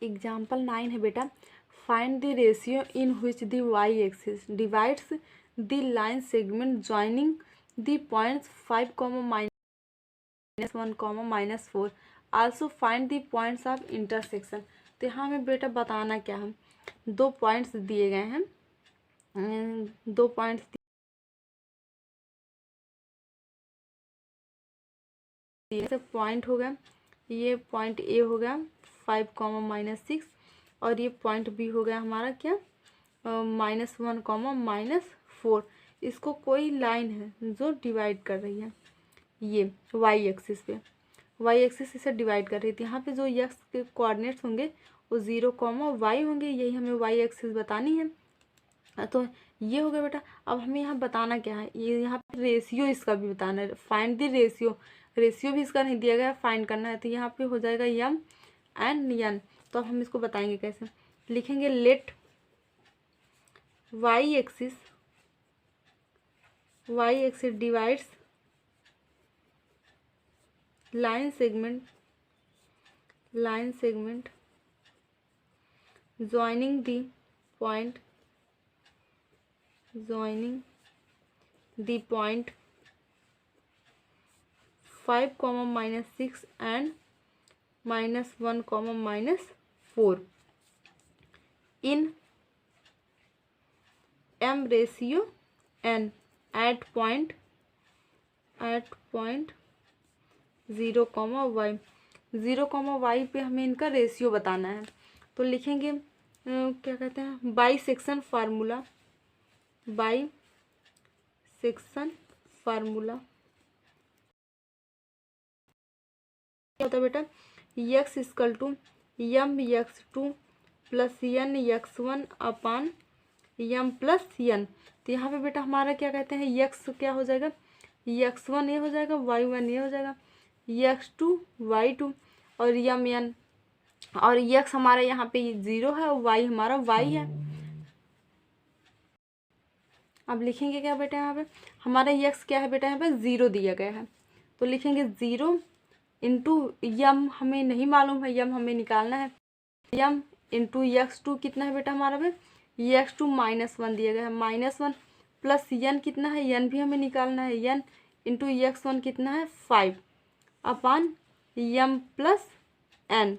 Example 9 है बेटा, find the ratio in which the y axis divides the line segment joining the points 5, -1, -4। Also find the points of intersection. तो यहाँ हमें बेटा बताना क्या है, दो पॉइंट्स दिए गए हैं, दो पॉइंट्स पॉइंट हो गया, ये पॉइंट ए हो गया 5, -6, और ये पॉइंट बी हो गया हमारा क्या -1, -4। इसको कोई लाइन है जो डिवाइड कर रही है, ये वाई एक्सिस पे, वाई एक्सिस इसे डिवाइड कर रही थी। यहाँ पे जो एक्स के कोऑर्डिनेट्स होंगे वो 0, y होंगे, यही हमें वाई एक्सिस बतानी है। तो ये हो गया बेटा। अब हमें यहाँ बताना क्या है, ये यहाँ पे रेशियो इसका भी बताना है, फाइंड द रेशियो। रेशियो भी इसका नहीं दिया गया, फाइंड करना है। तो यहाँ पे हो जाएगा यम एंड यन। तो अब हम इसको बताएंगे कैसे, लिखेंगे let y axis divides line segment joining the point 5, -6 and -1, -4 in m ratio n at point 0, y 0, y पे हमें इनका रेशियो बताना है। तो लिखेंगे क्या कहते हैं, बाई सेक्शन फार्मूला क्या होता है बेटा, x equal to mx2 plus n x1 upon m plus n। तो यहाँ पे बेटा हमारा क्या कहते हैं, x क्या हो जाएगा, x1 ये हो जाएगा, y1 ये हो जाएगा, x2 y2 और n, और x हमारा यहाँ पे 0 है और y हमारा y है। अब लिखेंगे क्या बेटा, यहाँ पे हमारा x क्या है बेटा, यहाँ पे 0 दिया गया है। तो लिखेंगे 0 इंटू यम, हमें नहीं मालूम है, यम हमें निकालना है। यम इंटू x2 कितना है बेटा हमारा पे, x2 -1 दिया गया है, -1 प्लस n कितना है, n भी हमें निकालना है, n इंटू x1 कितना है 5 अपान m प्लस n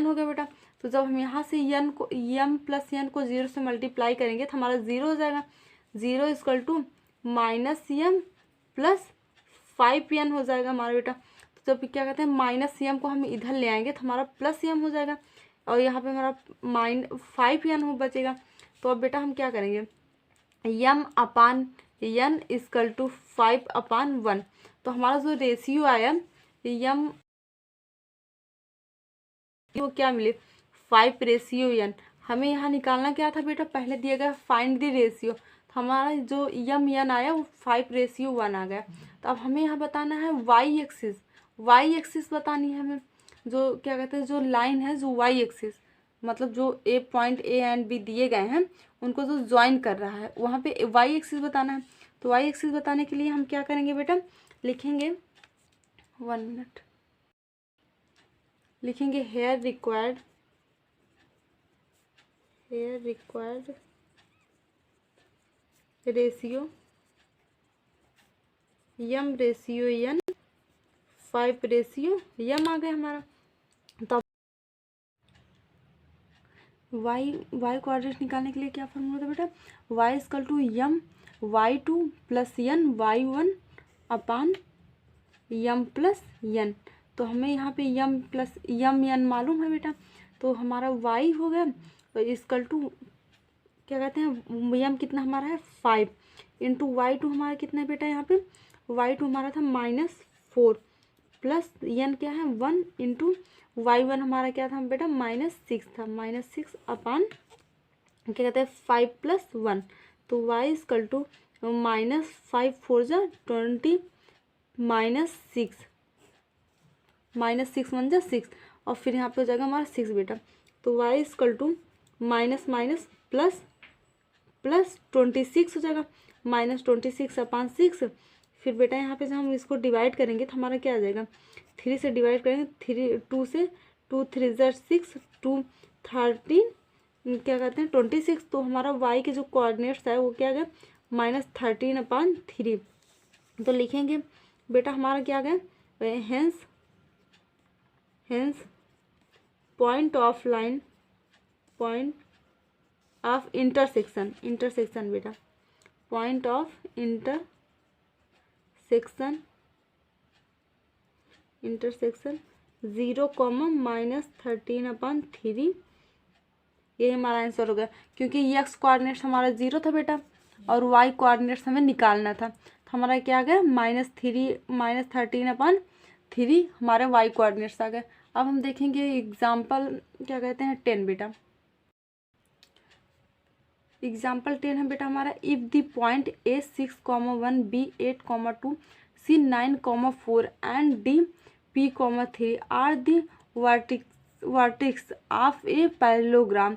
हो गया बेटा। तो जब हम यहाँ से m प्लस n को 0 से मल्टीप्लाई करेंगे तो हमारा 0 हो जाएगा, 0 equal to -m plus 5n हो जाएगा हमारा बेटा। तो जब क्या कहते हैं -m को हम इधर ले आएंगे तो हमारा प्लस m हो जाएगा, और यहाँ पे हमारा -5n हो बचेगा। तो अब बेटा हम क्या करेंगे, m upon n equal to 5/1। तो हमारा जो रेशियो आया m वो क्या मिले 5:n। हमें यहाँ निकालना क्या था बेटा, पहले दिया गया फाइंड द रेशियो, तो हमारा जो n आया वो 5:1 आ गया। तो अब हमें यहाँ बताना है वाई एक्सिस बतानी है हमें, जो क्या कहते हैं, जो लाइन है जो वाई एक्सिस, मतलब जो पॉइंट ए एंड बी दिए गए हैं उनको जो ज्वाइन कर रहा है वहाँ पे वाई एक्सिस बताना है। तो वाई एक्सिस बताने के लिए हम क्या करेंगे बेटा, लिखेंगे 1 मिनट, लिखेंगे हेयर रिक्वायर्ड रेशियो यम रेशियो n 5:m आ गया हमारा। तो वाई कोऑर्डिनेट निकालने के लिए क्या फॉर्मूला था बेटा, y equal to m y2 plus n y1 upon m plus n। तो हमें यहाँ पे m प्लस n मालूम है बेटा, तो हमारा y हो गया इक्वल टू क्या कहते हैं, m कितना हमारा है 5 इंटू y2 हमारा कितना है बेटा, यहाँ पे y2 हमारा था -4 प्लस n क्या है 1 इंटू y1 हमारा क्या था बेटा -6 था, -6 अपान क्या कहते हैं 5+1। तो y इक्वल टू -5 4 जा 20 -6 1 जा 6, और फिर यहाँ पे हो जाएगा हमारा 6 बेटा। तो y equal to minus plus 26 हो जाएगा, -26 अपान 6। फिर बेटा यहाँ पे जब हम इसको डिवाइड करेंगे तो हमारा क्या आ जाएगा, 3 से डिवाइड करेंगे, 2 2 3 ज़ा 6, 2 13 क्या कहते हैं 26। तो हमारा y के जो कोऑर्डिनेट्स है वो क्या गया -13/3। तो लिखेंगे बेटा हमारा क्या गया hence point of line, point of intersection बेटा, पॉइंट ऑफ इंटरसेक्शन 0, -13/3। ये हमारा आंसर हो गया, क्योंकि x कोऑर्डिनेट्स हमारा 0 था बेटा और y कोऑर्डिनेट्स हमें निकालना था। तो हमारा क्या आ गया -13/3 हमारे y कोऑर्डिनेट्स आ गए। अब हम देखेंगे एग्जाम्पल क्या कहते हैं 10 बेटा। एग्जाम्पल 10 है बेटा हमारा, if the point A 6,1, B 8,2, C 9,4 and D P, 3 are the vertex of a parallelogram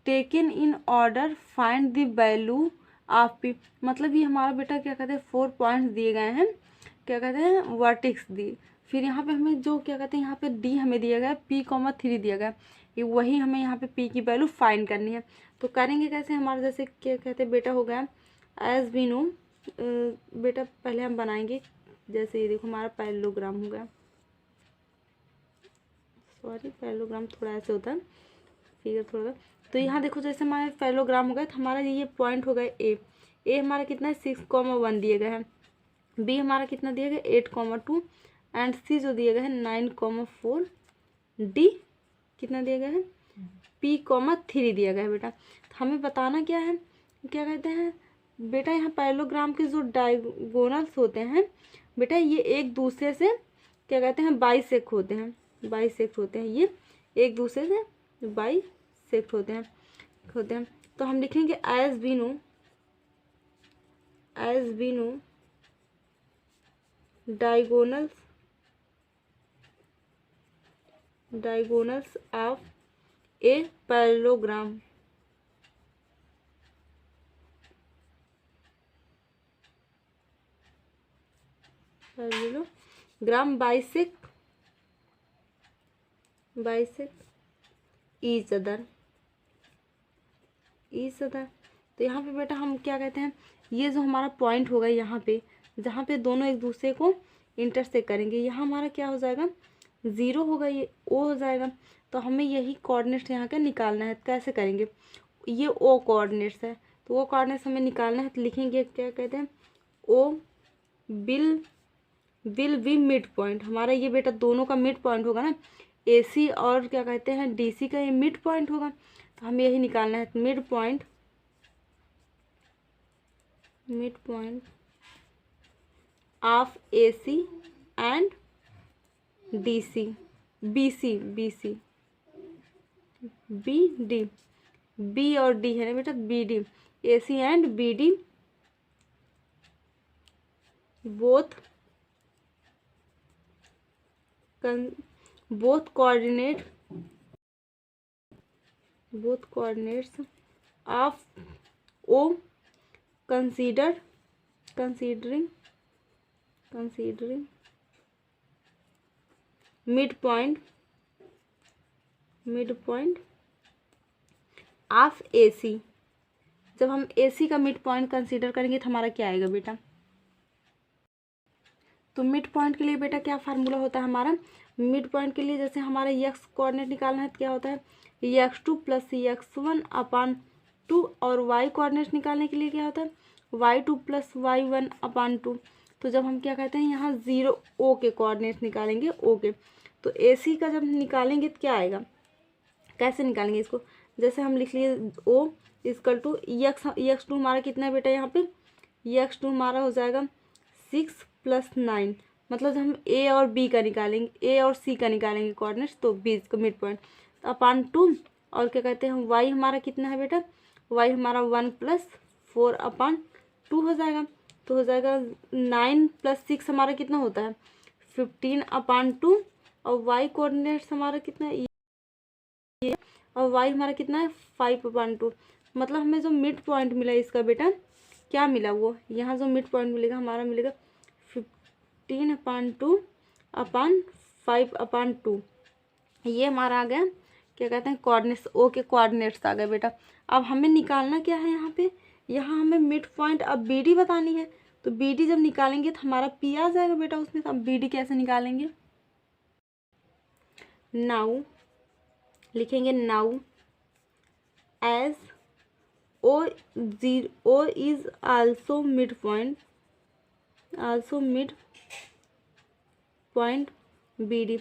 taken in order find the value of P। मतलब ये हमारा बेटा क्या कहते हैं 4 पॉइंट्स दिए गए हैं, क्या कहते हैं वर्टेक्स दी। फिर यहाँ पे हमें जो क्या कहते हैं यहाँ पे D हमें दिया गया है, P, 3 दिया गया है, ये वही हमें यहाँ पे P की वैल्यू फाइंड करनी है। तो करेंगे कैसे, हमारा जैसे क्या कहते हैं बेटा हो गया एज वी नो। बेटा पहले हम बनाएंगे, जैसे ये देखो हमारा पैरेललोग्राम हो गया, सॉरी पैरेललोग्राम थोड़ा ऐसे होता है फिगर थोड़ा। तो यहाँ देखो जैसे हमारा पैरेललोग्राम हो गया, तो हमारा ये पॉइंट हो गया ए हमारा कितना है 6,1 दिए गए हैं, बी हमारा कितना दिया गया 8,2 एंड सी जो दिया गया है 9,4, डी कितना दिया गया है P, 3 दिया गया है बेटा। तो हमें बताना क्या है, क्या कहते हैं बेटा यहाँ पैरेललोग्राम के जो डायगोनल्स होते हैं बेटा ये एक दूसरे से क्या कहते हैं बाइसेक्ट होते हैं, ये एक दूसरे से बाइसेक्ट होते हैं। तो हम लिखेंगे as we know diagonals of a parallelogram. Parallelogram bisect each other. तो यहाँ पे बेटा हम क्या कहते हैं, ये जो हमारा पॉइंट होगा यहाँ पे जहाँ पे दोनों एक दूसरे को इंटरसेक्ट करेंगे, यहाँ हमारा क्या हो जाएगा 0 होगा, ये O हो जाएगा। तो हमें यही कोऑर्डिनेट्स यहाँ का निकालना है। कैसे करेंगे, ये O कोऑर्डिनेट्स है, तो वो कोऑर्डिनेट्स हमें निकालना है। तो लिखेंगे क्या कहते हैं O will be mid point. हमारा ये बेटा दोनों का मिड पॉइंट होगा ना, AC और क्या कहते हैं DC का ये मिड पॉइंट होगा। तो हमें यही निकालना है, mid point of AC and DC, BC BD, B और D है ना बेटा, BD AC and BD both coordinates of O considering midpoint of AC। जब हम AC का मिड पॉइंट कंसीडर करेंगे तो हमारा क्या आएगा बेटा, तो मिड पॉइंट के लिए बेटा क्या फार्मूला होता है हमारा, मिड पॉइंट के लिए जैसे हमारा x कोऑर्डिनेट निकालना है तो क्या होता है x2 + x1/2 और y कोऑर्डिनेट निकालने के लिए क्या होता है y2 + y1/2। तो जब हम क्या कहते हैं यहाँ 0 O के कोऑर्डिनेट निकालेंगे, O के, तो AC का जब निकालेंगे तो क्या आएगा, कैसे निकालेंगे इसको, जैसे हम लिख लिए O = x2 हमारा कितना है बेटा, यहाँ पे x2 हमारा हो जाएगा 6 + 9, मतलब जब हम A और B का निकालेंगे, A और C का निकालेंगे कोऑर्डिनेट्स, तो B का मिड पॉइंट /2 और क्या कहते हैं y हमारा कितना है बेटा, y हमारा 1 + 4/2 हो जाएगा। तो हो जाएगा 9 + 6 हमारा कितना होता है 15/2 और y कोऑर्डिनेट्स हमारा कितना है ये, और y हमारा कितना है 5/2। मतलब हमें जो मिड पॉइंट मिला इसका बेटा क्या मिला, वो यहाँ जो मिड पॉइंट मिलेगा हमारा मिलेगा 15/2/5/2। ये हमारा आ गया क्या कहते हैं कोऑर्डिनेट्स, ओ के कोऑर्डिनेट्स आ गए बेटा। अब हमें निकालना क्या है यहाँ पे, यहाँ हमें मिड पॉइंट अब बी डी बतानी है। तो बी डी जब निकालेंगे तो हमारा पी आ जाएगा बेटा उसमें। तो अब बी डी कैसे निकालेंगे, नाउ लिखेंगे now as O is also mid point, also mid point B D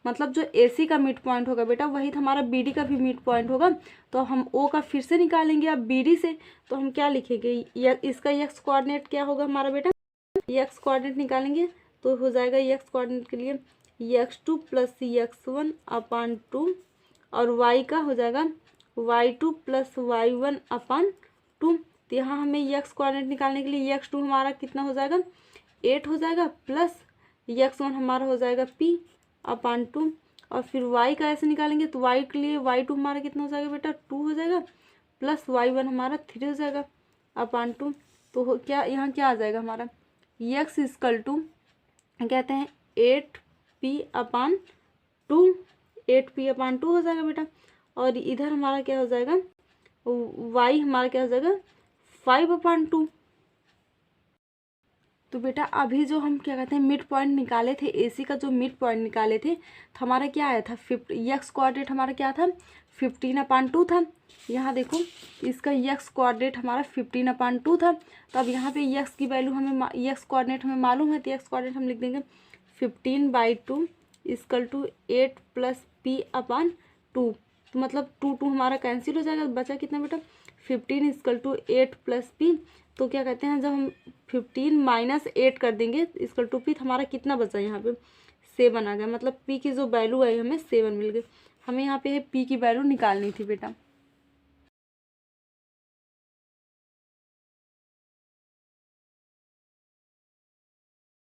मतलब जो ए सी का मिड पॉइंट होगा बेटा वही हमारा बी डी का भी मिड पॉइंट होगा। तो हम ओ का फिर से निकालेंगे अब बी डी से। तो हम क्या लिखेंगे, इसका एक्स कोऑर्डिनेट क्या होगा हमारा बेटा, एक्स कोऑर्डिनेट निकालेंगे तो हो जाएगा एक्स कोऑर्डिनेट के लिए x2 प्लस x1 अपान 2 और y का हो जाएगा y2 प्लस y1 अपान 2। तो यहाँ हमें एक्स कोऑर्डिनेट निकालने के लिए x2 हमारा कितना हो जाएगा 8 हो जाएगा, प्लस x1 हमारा हो जाएगा p अपान 2 और फिर y का ऐसे निकालेंगे तो y के लिए y2 हमारा कितना हो जाएगा बेटा 2 हो जाएगा, प्लस y1 हमारा 3 हो जाएगा अपान 2। तो क्या यहाँ क्या आ जाएगा हमारा x इक्वल टू कहते हैं 8p अपान 2, 8p अपान 2 हो जाएगा बेटा। और इधर हमारा क्या हो जाएगा y हमारा क्या हो जाएगा 5 अपान 2। तो बेटा अभी जो हम क्या कहते हैं मिड पॉइंट निकाले थे, एसी का जो मिड पॉइंट निकाले थे तो हमारा क्या आया था एक्स कोऑर्डिनेट हमारा क्या था 15 अपान 2 था। यहाँ देखो इसका एक्स कोऑर्डिनेट हमारा 15 अपान 2 था। तो अब यहाँ पे एक्स की वैल्यू हमें एक्स कोऑर्डिनेट हमें मालूम है, तो एक्स कोऑर्डिनेट हम लिख देंगे 15/2 equal to 8 plus P upon 2। तो मतलब 2 हमारा कैंसिल हो जाएगा, बचा कितना बेटा 15 इक्वल टू 8 प्लस पी। तो क्या कहते हैं जब हम 15 माइनस 8 कर देंगे इक्वल टू पी, तो हमारा कितना बचा यहाँ पे 7 आ गया। मतलब पी की जो वैल्यू आई हमें 7 मिल गई। हमें यहाँ पे पी की वैल्यू निकालनी थी बेटा।